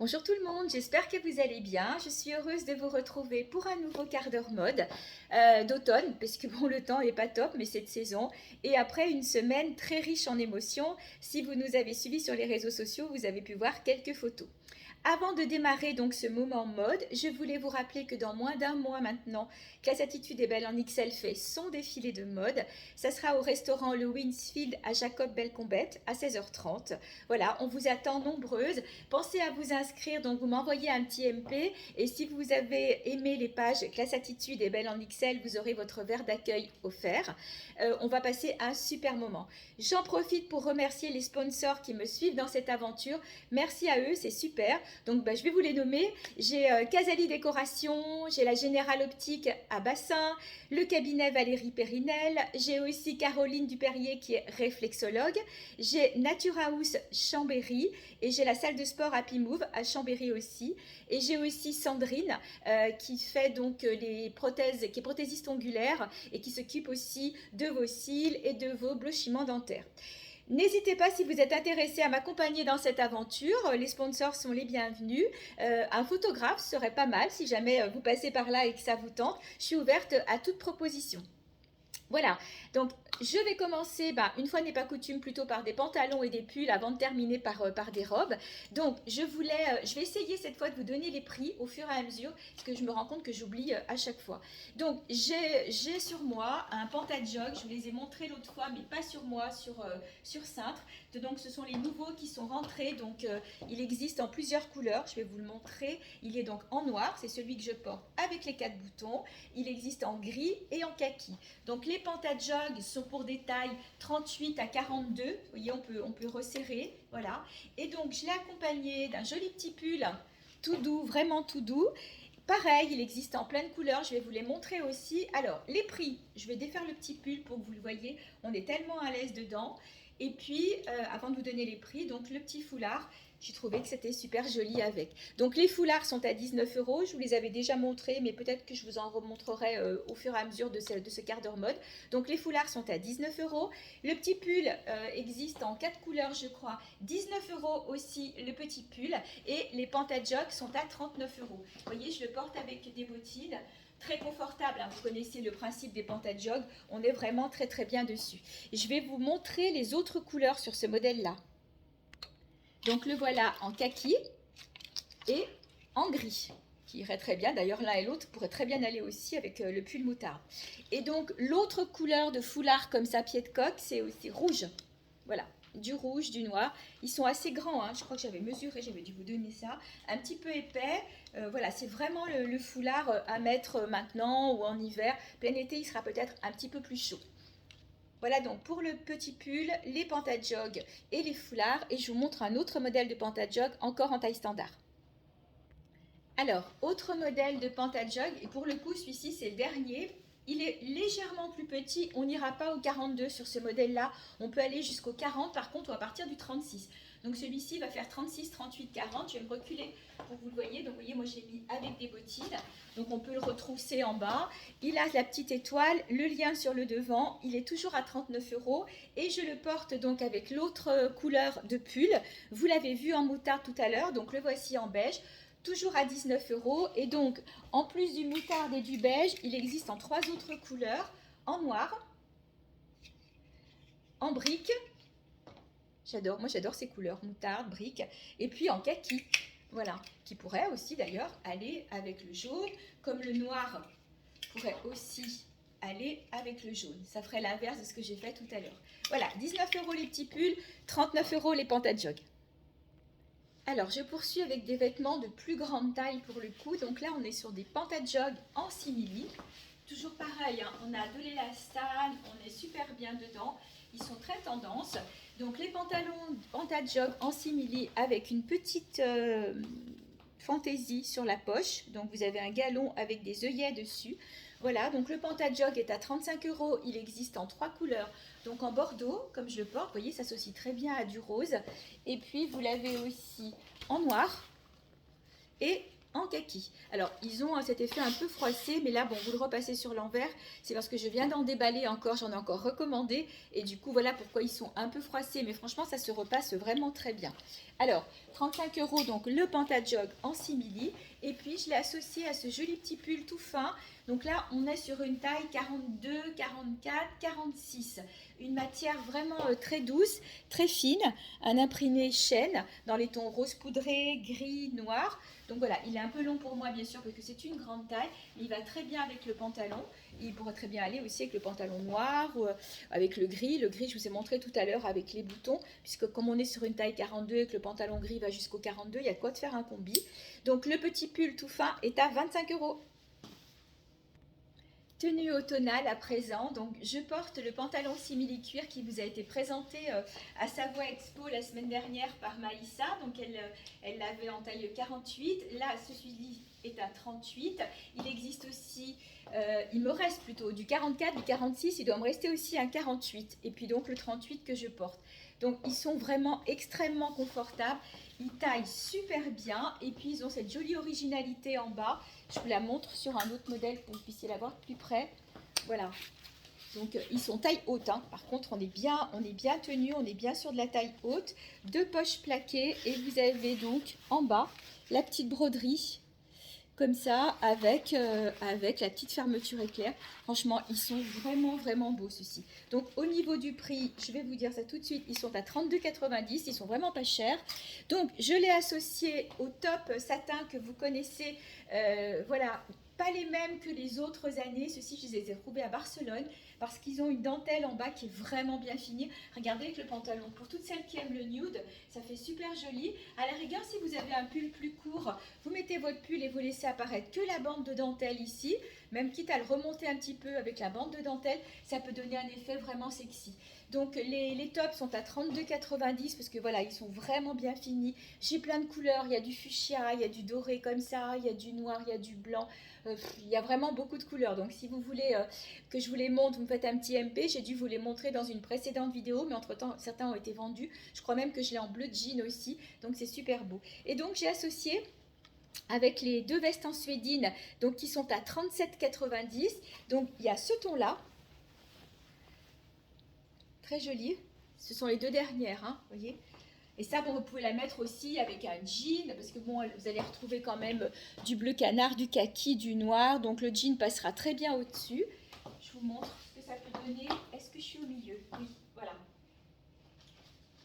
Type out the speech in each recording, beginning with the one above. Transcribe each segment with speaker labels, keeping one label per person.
Speaker 1: Bonjour tout le monde, j'espère que vous allez bien. Je suis heureuse de vous retrouver pour un nouveau quart d'heure mode d'automne, parce que bon, le temps n'est pas top, mais c'est de saison. Et après une semaine très riche en émotions, si vous nous avez suivis sur les réseaux sociaux, vous avez pu voir quelques photos. Avant de démarrer donc ce moment mode, je voulais vous rappeler que dans moins d'un mois maintenant, Classe Attitude et Belle en XL fait son défilé de mode. Ça sera au restaurant Le Winsfield à Jacob Belcombette à 16h30. Voilà, on vous attend nombreuses. Pensez à vous inscrire, donc vous m'envoyez un petit MP. Et si vous avez aimé les pages Classe Attitude et Belle en XL, vous aurez votre verre d'accueil offert. On va passer un super moment. J'en profite pour remercier les sponsors qui me suivent dans cette aventure. Merci à eux, c'est super. Donc je vais vous les nommer. J'ai Casali Décoration, j'ai la Générale Optique à Bassin, le cabinet Valérie Périnel, j'ai aussi Caroline Duperrier qui est réflexologue, j'ai Nature House Chambéry et j'ai la salle de sport Happy Move à Chambéry aussi. Et j'ai aussi Sandrine qui fait donc les prothèses, qui est prothésiste ongulaire et qui s'occupe aussi de vos cils et de vos blanchiments dentaires. N'hésitez pas si vous êtes intéressé à m'accompagner dans cette aventure, les sponsors sont les bienvenus. Un photographe serait pas mal si jamais vous passez par là et que ça vous tente. Je suis ouverte à toute proposition. Voilà, donc je vais commencer, une fois n'est pas coutume, plutôt par des pantalons et des pulls avant de terminer par des robes. Donc je vais essayer cette fois de vous donner les prix au fur et à mesure, parce que je me rends compte que j'oublie à chaque fois. Donc j'ai sur moi un pantajog, je vous les ai montrés l'autre fois, mais pas sur moi, sur cintre. Donc ce sont les nouveaux qui sont rentrés, donc il existe en plusieurs couleurs, je vais vous le montrer. Il est donc en noir, c'est celui que je porte avec les 4 boutons. Il existe en gris et en kaki. Donc les pantajog sont pour des tailles 38 à 42. Vous voyez, on peut resserrer. Voilà. Et donc, je l'ai accompagné d'un joli petit pull tout doux, vraiment tout doux. Pareil, il existe en pleine couleur. Je vais vous les montrer aussi. Alors, les prix. Je vais défaire le petit pull pour que vous le voyez. On est tellement à l'aise dedans. Et puis, avant de vous donner les prix, donc le petit foulard, j'ai trouvé que c'était super joli avec. Donc les foulards sont à 19 euros, je vous les avais déjà montrés, mais peut-être que je vous en remontrerai au fur et à mesure de ce quart d'heure mode. Donc les foulards sont à 19 euros. Le petit pull existe en 4 couleurs, je crois. 19 euros aussi le petit pull. Et les pantajog sont à 39 euros. Vous voyez, je le porte avec des bottines. Très confortable, hein. Vous connaissez le principe des pantajog, on est vraiment très très bien dessus. Je vais vous montrer les autres couleurs sur ce modèle-là. Donc le voilà en kaki et en gris, qui irait très bien. D'ailleurs, l'un et l'autre pourraient très bien aller aussi avec le pull moutarde. Et donc l'autre couleur de foulard comme ça, pied de coq, c'est aussi rouge. Voilà, du rouge, du noir. Ils sont assez grands, hein. Je crois que j'avais mesuré, j'avais dû vous donner ça. Un petit peu épais. Voilà, c'est vraiment le foulard à mettre maintenant ou en hiver. Plein été, il sera peut-être un petit peu plus chaud. Voilà donc pour le petit pull, les pantajog et les foulards. Et je vous montre un autre modèle de pantajog encore en taille standard. Alors, autre modèle de pantajog, et pour le coup, celui-ci, c'est le dernier. Il est légèrement plus petit, on n'ira pas au 42 sur ce modèle-là, on peut aller jusqu'au 40, par contre, on va partir du 36. Donc celui-ci va faire 36, 38, 40, je vais me reculer pour que vous le voyez. Donc vous voyez, moi je l'ai mis avec des bottines, donc on peut le retrousser en bas. Il a la petite étoile, le lien sur le devant, il est toujours à 39 euros et je le porte donc avec l'autre couleur de pull. Vous l'avez vu en moutarde tout à l'heure, donc le voici en beige. Toujours à 19 euros. Et donc, en plus du moutarde et du beige, il existe en 3 autres couleurs. En noir, en brique, moi j'adore ces couleurs, moutarde, brique, et puis en kaki, voilà, qui pourrait aussi d'ailleurs aller avec le jaune, comme le noir pourrait aussi aller avec le jaune. Ça ferait l'inverse de ce que j'ai fait tout à l'heure. Voilà, 19 euros les petits pulls, 39 euros les pantajog. Alors, je poursuis avec des vêtements de plus grande taille pour le coup. Donc là, on est sur des pantajog en simili. Toujours pareil, hein, on a de l'élastane, on est super bien dedans. Ils sont très tendance. Donc les pantalons pantajog en simili avec une petite fantaisie sur la poche. Donc vous avez un galon avec des œillets dessus. Voilà, donc le pantajog est à 35 euros. Il existe en 3 couleurs. Donc en bordeaux, comme je le porte, vous voyez, ça s'associe très bien à du rose. Et puis vous l'avez aussi en noir et en kaki. Alors, ils ont cet effet un peu froissé, mais là, bon, vous le repassez sur l'envers. C'est parce que je viens d'en déballer encore, j'en ai encore recommandé. Et du coup, voilà pourquoi ils sont un peu froissés. Mais franchement, ça se repasse vraiment très bien. Alors, 35 euros, donc le Pantajog en simili. Et puis, je l'ai associé à ce joli petit pull tout fin. Donc là, on est sur une taille 42, 44, 46. Une matière vraiment très douce, très fine. Un imprimé chêne dans les tons rose poudré, gris, noir. Donc voilà, il est un peu long pour moi bien sûr parce que c'est une grande taille, mais il va très bien avec le pantalon. Il pourrait très bien aller aussi avec le pantalon noir ou avec le gris. Le gris, je vous ai montré tout à l'heure avec les boutons, puisque comme on est sur une taille 42 et que le pantalon gris va jusqu'au 42, il y a de quoi de faire un combi. Donc le petit pull tout fin est à 25 euros. Tenue automnale à présent, donc je porte le pantalon simili-cuir qui vous a été présenté à Savoie Expo la semaine dernière par Maïssa, donc elle l'avait en taille 48, là celui-ci est à 38, il existe aussi, il me reste plutôt du 44, du 46, il doit me rester aussi un 48, et puis donc le 38 que je porte. Donc ils sont vraiment extrêmement confortables, ils taillent super bien, et puis ils ont cette jolie originalité en bas. Je vous la montre sur un autre modèle pour que vous puissiez la voir de plus près. Voilà. Donc ils sont taille haute. Hein. Par contre, on est bien tenu, on est bien sur de la taille haute. Deux poches plaquées et vous avez donc en bas la petite broderie comme ça avec la petite fermeture éclair. Franchement, ils sont vraiment beaux ceux-ci. Donc au niveau du prix, je vais vous dire ça tout de suite, ils sont à 32,90, ils sont vraiment pas chers. Donc je l'ai associé au top satin que vous connaissez, voilà, pas les mêmes que les autres années. Ceux-ci, je les ai trouvés à Barcelone parce qu'ils ont une dentelle en bas qui est vraiment bien finie. Regardez avec le pantalon. Pour toutes celles qui aiment le nude, ça fait super joli. À la rigueur, si vous avez un pull plus court, vous mettez votre pull et vous laissez apparaître que la bande de dentelle ici. Même quitte à le remonter un petit peu avec la bande de dentelle, ça peut donner un effet vraiment sexy. Donc les tops sont à 32,90 parce que voilà, ils sont vraiment bien finis. J'ai plein de couleurs, il y a du fuchsia, il y a du doré comme ça, il y a du noir, il y a du blanc. Il y a vraiment beaucoup de couleurs. Donc si vous voulez que je vous les montre, vous me faites un petit MP. J'ai dû vous les montrer dans une précédente vidéo, mais entre-temps, certains ont été vendus. Je crois même que je l'ai en bleu jean aussi. Donc c'est super beau. Et donc j'ai associé avec les deux vestes en suédine, donc qui sont à 37,90. Donc il y a ce ton-là. Très joli. Ce sont les deux dernières, hein, vous voyez. Et ça, bon, vous pouvez la mettre aussi avec un jean, parce que bon, vous allez retrouver quand même du bleu canard, du kaki, du noir. Donc le jean passera très bien au-dessus. Je vous montre ce que ça peut donner. Est-ce que je suis au milieu? Oui, voilà.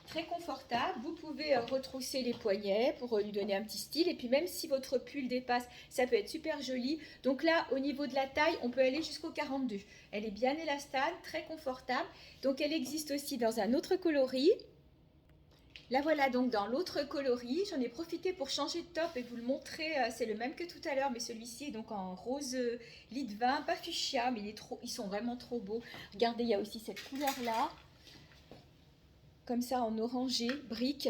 Speaker 1: Très confortable. Vous pouvez retrousser les poignets pour lui donner un petit style. Et puis même si votre pull dépasse, ça peut être super joli. Donc là, au niveau de la taille, on peut aller jusqu'au 42. Elle est bien élastane, très confortable. Donc elle existe aussi dans un autre coloris. La voilà donc dans l'autre coloris. J'en ai profité pour changer de top et vous le montrer. C'est le même que tout à l'heure, mais celui-ci est donc en rose lit de vin, pas fuchsia, mais ils sont vraiment trop beaux. Regardez, il y a aussi cette couleur-là, comme ça en orangé, brique,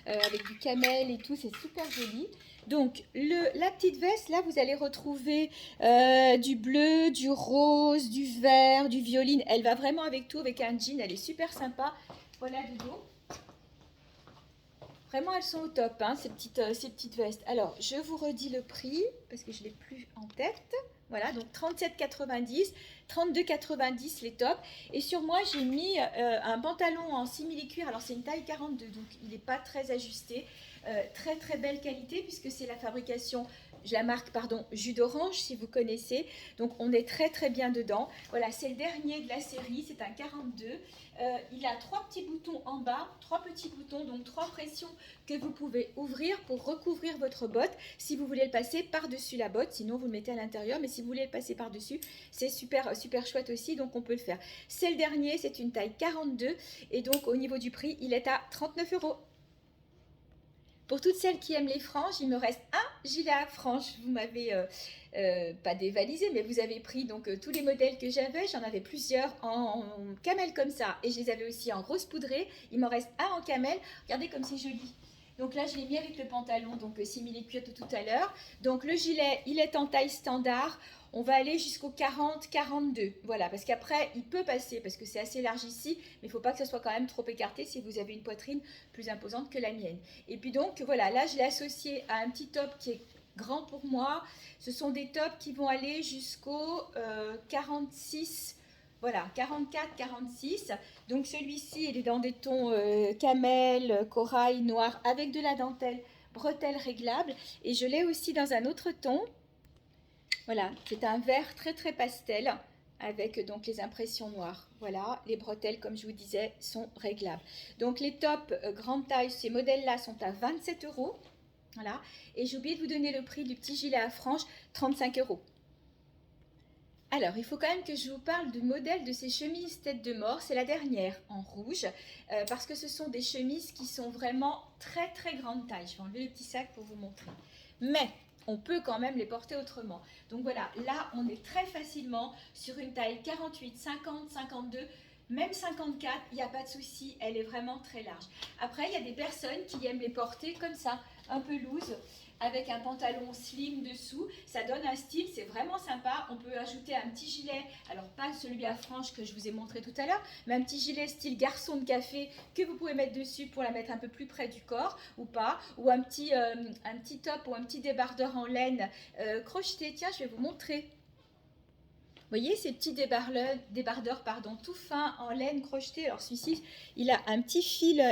Speaker 1: avec du camel et tout, c'est super joli. Donc la petite veste, là, vous allez retrouver du bleu, du rose, du vert, du violine. Elle va vraiment avec tout, avec un jean, elle est super sympa. Voilà de dos. Vraiment, elles sont au top, hein, ces petites vestes. Alors, je vous redis le prix, parce que je ne l'ai plus en tête. Voilà, donc 37,90, 32,90 les tops. Et sur moi, j'ai mis un pantalon en simili-cuir. Alors, c'est une taille 42, donc il n'est pas très ajusté. Très belle qualité, puisque c'est la fabrication, la marque, pardon, Jus d'Orange, si vous connaissez. Donc, on est très bien dedans. Voilà, c'est le dernier de la série, c'est un 42. Il a 3 petits boutons en bas, 3 petits boutons, donc 3 pressions que vous pouvez ouvrir pour recouvrir votre botte si vous voulez le passer par-dessus la botte, sinon vous le mettez à l'intérieur, mais si vous voulez le passer par-dessus, c'est super chouette aussi, donc on peut le faire. C'est le dernier, c'est une taille 42 et donc au niveau du prix, il est à 39 euros. Pour toutes celles qui aiment les franges, il me reste un gilet à franges. Vous m'avez pas dévalisé, mais vous avez pris donc tous les modèles que j'avais. J'en avais plusieurs en camel comme ça. Et je les avais aussi en rose poudré. Il m'en reste un en camel. Regardez comme c'est joli. Donc là, je l'ai mis avec le pantalon, donc simili-cuir de tout à l'heure. Donc le gilet, il est en taille standard. On va aller jusqu'au 40-42. Voilà, parce qu'après, il peut passer, parce que c'est assez large ici, mais il ne faut pas que ce soit quand même trop écarté si vous avez une poitrine plus imposante que la mienne. Et puis donc, voilà, là, je l'ai associé à un petit top qui est grand pour moi. Ce sont des tops qui vont aller jusqu'au 46, voilà, 44, 46. Donc celui-ci, il est dans des tons camel, corail, noir, avec de la dentelle, bretelle réglable. Et je l'ai aussi dans un autre ton. Voilà, c'est un vert très très pastel avec donc les impressions noires. Voilà, les bretelles, comme je vous disais, sont réglables. Donc les tops grande taille, ces modèles-là sont à 27 euros. Voilà, et j'ai oublié de vous donner le prix du petit gilet à franges, 35 euros. Alors, il faut quand même que je vous parle du modèle de ces chemises tête de mort. C'est la dernière en rouge, parce que ce sont des chemises qui sont vraiment très très grande taille. Je vais enlever le petit sac pour vous montrer. Mais on peut quand même les porter autrement. Donc voilà, là on est très facilement sur une taille 48, 50, 52, même 54, il n'y a pas de souci, elle est vraiment très large. Après, il y a des personnes qui aiment les porter comme ça, un peu loose, avec un pantalon slim dessous. Ça donne un style, c'est vraiment sympa. On peut ajouter un petit gilet, alors pas celui à franges que je vous ai montré tout à l'heure, mais un petit gilet style garçon de café que vous pouvez mettre dessus pour la mettre un peu plus près du corps ou pas, ou un petit top ou un petit débardeur en laine crocheté. Tiens, je vais vous montrer. Vous voyez ces petits débardeurs tout fins en laine crochetée. Alors celui-ci, il a un petit fil,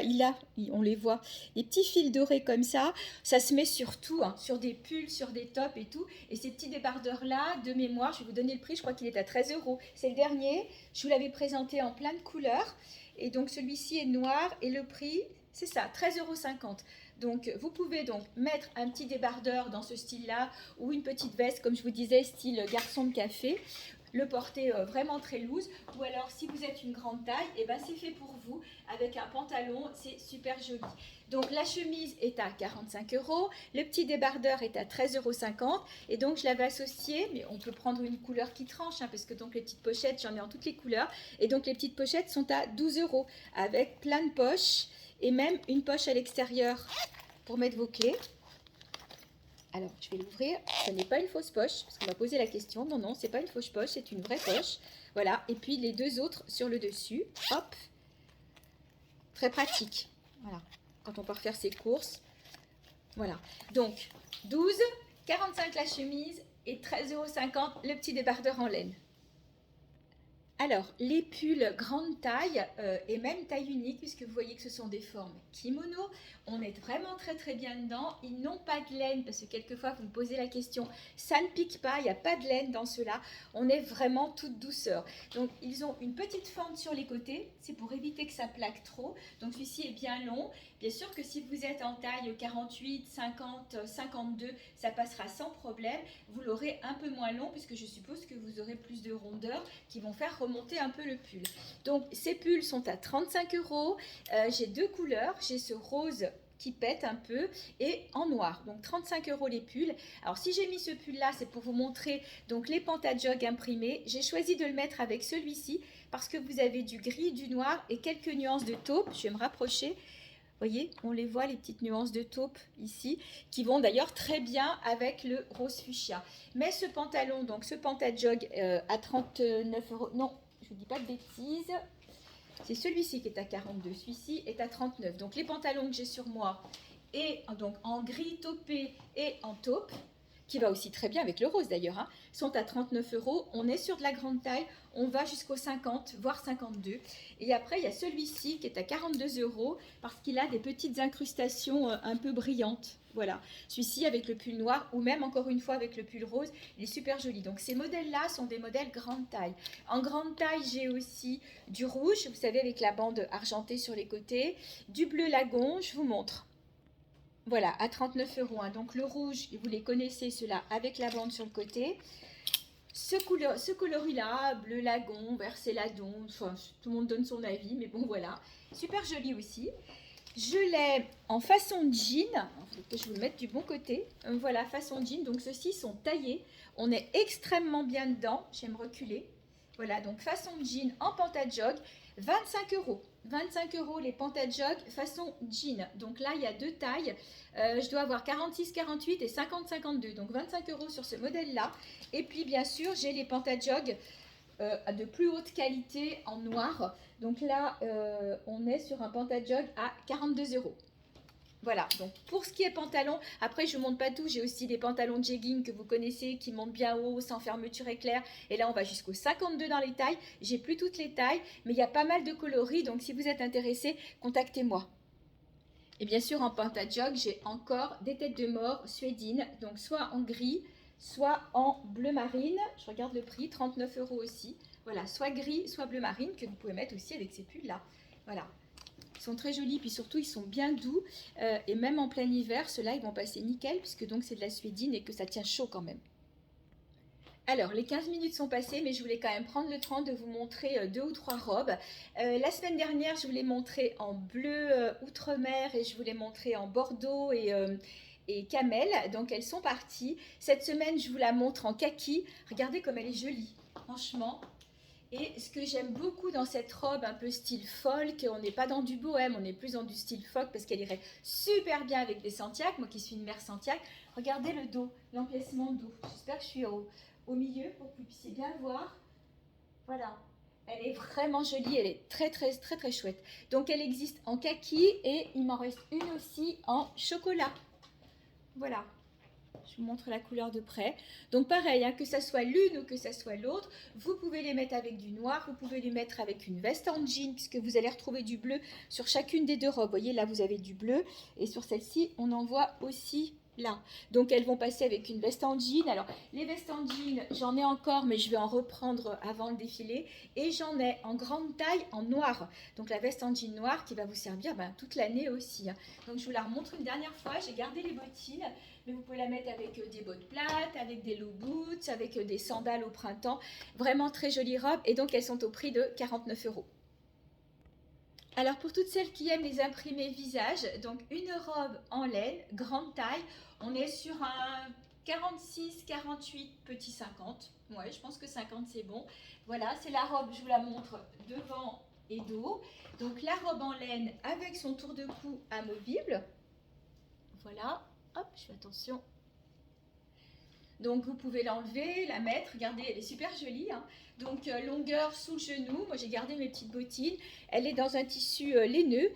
Speaker 1: on les voit, des petits fils dorés comme ça. Ça se met sur tout, hein, sur des pulls, sur des tops et tout. Et ces petits débardeurs-là, de mémoire, je vais vous donner le prix, je crois qu'il est à 13 euros. C'est le dernier, je vous l'avais présenté en plein de couleurs. Et donc celui-ci est noir et le prix, c'est ça, 13,50 €. Donc vous pouvez donc mettre un petit débardeur dans ce style-là ou une petite veste, comme je vous disais, style garçon de café. Le porter vraiment très loose, ou alors si vous êtes une grande taille, et ben c'est fait pour vous avec un pantalon, c'est super joli. Donc la chemise est à 45 euros, le petit débardeur est à 13,50 €, et donc je l'avais associé, mais on peut prendre une couleur qui tranche, hein, parce que donc les petites pochettes, j'en ai en toutes les couleurs, et donc les petites pochettes sont à 12 € avec plein de poches et même une poche à l'extérieur pour mettre vos clés. Alors, je vais l'ouvrir. Ce n'est pas une fausse poche, parce qu'on m'a posé la question. Non, non, c'est pas une fausse poche, c'est une vraie poche. Voilà, et puis les deux autres sur le dessus. Hop, très pratique. Voilà, quand on part faire ses courses. Voilà, donc 12, 45 la chemise et 13,50 € le petit débardeur en laine. Alors, les pulls grande taille et même taille unique, puisque vous voyez que ce sont des formes kimono, on est vraiment très très bien dedans. Ils n'ont pas de laine, parce que quelquefois vous me posez la question, ça ne pique pas, il n'y a pas de laine dans ceux-là. On est vraiment toute douceur. Donc, ils ont une petite fente sur les côtés, c'est pour éviter que ça plaque trop. Donc, celui-ci est bien long. Bien sûr que si vous êtes en taille 48, 50, 52, ça passera sans problème. Vous l'aurez un peu moins long, puisque je suppose que vous aurez plus de rondeur qui vont faire remonter un peu le pull. Donc ces pulls sont à 35 €. J'ai deux couleurs, j'ai ce rose qui pète un peu et en noir, donc 35 € les pulls. Alors si j'ai mis ce pull là, c'est pour vous montrer donc les pantajog imprimés. J'ai choisi de le mettre avec celui-ci parce que vous avez du gris, du noir et quelques nuances de taupe. Je vais me rapprocher. Vous voyez, on les voit, les petites nuances de taupe ici, qui vont d'ailleurs très bien avec le rose fuchsia. Mais ce pantalon, donc ce pantajog à 39 €, non, je ne vous dis pas de bêtises, c'est celui-ci qui est à 42, celui-ci est à 39. Donc les pantalons que j'ai sur moi, et donc en gris taupé et en taupe, qui va aussi très bien avec le rose d'ailleurs, hein, sont à 39 €. On est sur de la grande taille, on va jusqu'au 50, voire 52. Et après, il y a celui-ci qui est à 42 € parce qu'il a des petites incrustations un peu brillantes. Voilà, celui-ci avec le pull noir ou même encore une fois avec le pull rose, il est super joli. Donc ces modèles-là sont des modèles grande taille. En grande taille, j'ai aussi du rouge, vous savez, avec la bande argentée sur les côtés, du bleu lagon, je vous montre. Voilà, à 39 €. Hein. Donc le rouge, vous les connaissez, ceux-là, avec la bande sur le côté. Ce coloris-là, bleu lagon, vert céladon, enfin, tout le monde donne son avis, mais bon, voilà. Super joli aussi. Je l'ai en façon jean, il faut que je vous le mette du bon côté. Voilà, façon jean, donc ceux-ci sont taillés. On est extrêmement bien dedans, je vais me reculer. Voilà, donc façon jean en pantajog, 25 €. 25 € les pantajog façon jean. Donc là, il y a deux tailles. Je dois avoir 46, 48 et 50, 52. Donc 25 € sur ce modèle-là. Et puis, bien sûr, j'ai les pantajog de plus haute qualité en noir. Donc là, on est sur un pantajog à 42 €. Voilà, donc pour ce qui est pantalon, après je ne monte pas tout, j'ai aussi des pantalons de jegging que vous connaissez qui montent bien haut, sans fermeture éclair. Et là on va jusqu'au 52 dans les tailles. J'ai plus toutes les tailles, mais il y a pas mal de coloris, donc si vous êtes intéressé, contactez-moi. Et bien sûr en pantajog, j'ai encore des têtes de mort suédines, donc soit en gris, soit en bleu marine. Je regarde le prix, 39 € aussi. Voilà, soit gris, soit bleu marine, que vous pouvez mettre aussi avec ces pulls-là. Voilà. Ils sont très jolis, puis surtout ils sont bien doux et même en plein hiver, ceux-là ils vont passer nickel puisque donc c'est de la suédine et que ça tient chaud quand même. Alors, les 15 minutes sont passées, mais je voulais quand même prendre le temps de vous montrer 2 ou 3 robes. La semaine dernière, je vous l'ai montré en bleu outre-mer et je vous l'ai montré en bordeaux et camel. Donc, elles sont parties. Cette semaine, je vous la montre en kaki. Regardez comme elle est jolie, franchement. Et ce que j'aime beaucoup dans cette robe un peu style folk, on n'est pas dans du bohème, on est plus dans du style folk parce qu'elle irait super bien avec des Santiago, moi qui suis une mère Santiago. Regardez le dos, l'emplacement de dos. J'espère que je suis au milieu pour que vous puissiez bien voir. Voilà, elle est vraiment jolie, elle est très très très très chouette. Donc elle existe en kaki et il m'en reste une aussi en chocolat. Voilà. Je vous montre la couleur de près. Donc pareil, hein, que ça soit l'une ou que ça soit l'autre, vous pouvez les mettre avec du noir, vous pouvez les mettre avec une veste en jean, puisque vous allez retrouver du bleu sur chacune des deux robes. Vous voyez, là vous avez du bleu, et sur celle-ci, on en voit aussi là. Donc elles vont passer avec une veste en jean. Alors les vestes en jean, j'en ai encore, mais je vais en reprendre avant le défilé. Et j'en ai en grande taille en noir. Donc la veste en jean noir qui va vous servir toute l'année aussi, hein. Donc je vous la remontre une dernière fois. J'ai gardé les bottines, mais vous pouvez la mettre avec des bottes plates, avec des low boots, avec des sandales au printemps. Vraiment très jolie robe. Et donc elles sont au prix de 49 €. Alors pour toutes celles qui aiment les imprimés visage, donc une robe en laine, grande taille, on est sur un 46, 48, petit 50. Ouais, je pense que 50 c'est bon. Voilà, c'est la robe, je vous la montre devant et dos. Donc la robe en laine avec son tour de cou amovible. Voilà, hop, je fais attention. Donc vous pouvez l'enlever, la mettre, regardez, elle est super jolie, hein. Donc longueur sous le genou, moi j'ai gardé mes petites bottines, elle est dans un tissu laineux,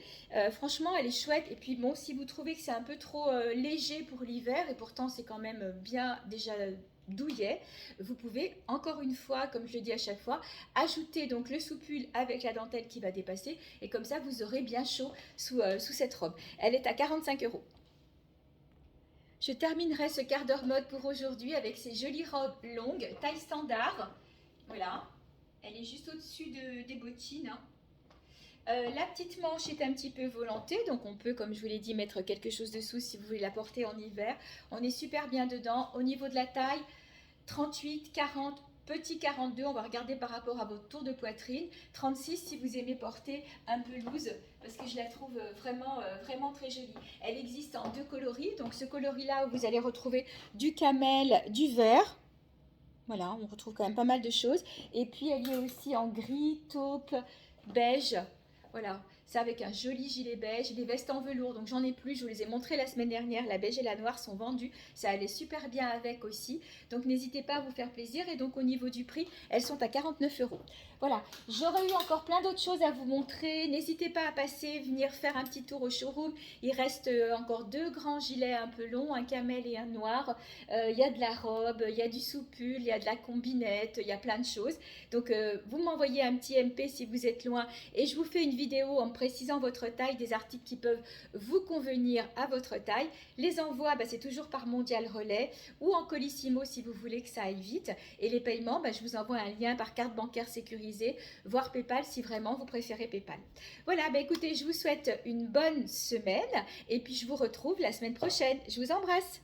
Speaker 1: franchement elle est chouette. Et puis bon, si vous trouvez que c'est un peu trop léger pour l'hiver, et pourtant c'est quand même bien déjà douillet, vous pouvez encore une fois, comme je le dis à chaque fois, ajouter donc le sous-pull avec la dentelle qui va dépasser, et comme ça vous aurez bien chaud sous cette robe. Elle est à 45 €. Je terminerai ce quart d'heure mode pour aujourd'hui avec ces jolies robes longues, taille standard. Voilà, elle est juste au-dessus des bottines, hein. La petite manche est un petit peu volantée, donc on peut, comme je vous l'ai dit, mettre quelque chose dessous si vous voulez la porter en hiver. On est super bien dedans. Au niveau de la taille, 38, 40, petit 42, on va regarder par rapport à votre tour de poitrine. 36 si vous aimez porter un peu loose, parce que je la trouve vraiment très jolie. Elle existe en 2 coloris, donc ce coloris-là où vous allez retrouver du camel, du vert. Voilà, on retrouve quand même pas mal de choses. Et puis elle y est aussi en gris, taupe, beige. Voilà, c'est avec un joli gilet beige, les vestes en velours, donc j'en ai plus, je vous les ai montrées la semaine dernière, la beige et la noire sont vendues, ça allait super bien avec aussi, donc n'hésitez pas à vous faire plaisir. Et donc au niveau du prix, elles sont à 49 €. Voilà, j'aurais eu encore plein d'autres choses à vous montrer, n'hésitez pas à passer, venir faire un petit tour au showroom. Il reste encore 2 grands gilets un peu longs, un camel et un noir, il y a de la robe, il y a du sous-pull, il y a de la combinette, il y a plein de choses. Donc vous m'envoyez un petit MP si vous êtes loin et je vous fais une vidéo en précisant votre taille, des articles qui peuvent vous convenir à votre taille. Les envois, c'est toujours par Mondial Relais ou en Colissimo si vous voulez que ça aille vite. Et les paiements, je vous envoie un lien par carte bancaire sécurisée, voire PayPal si vraiment vous préférez PayPal. Voilà, écoutez, je vous souhaite une bonne semaine et puis je vous retrouve la semaine prochaine. Je vous embrasse.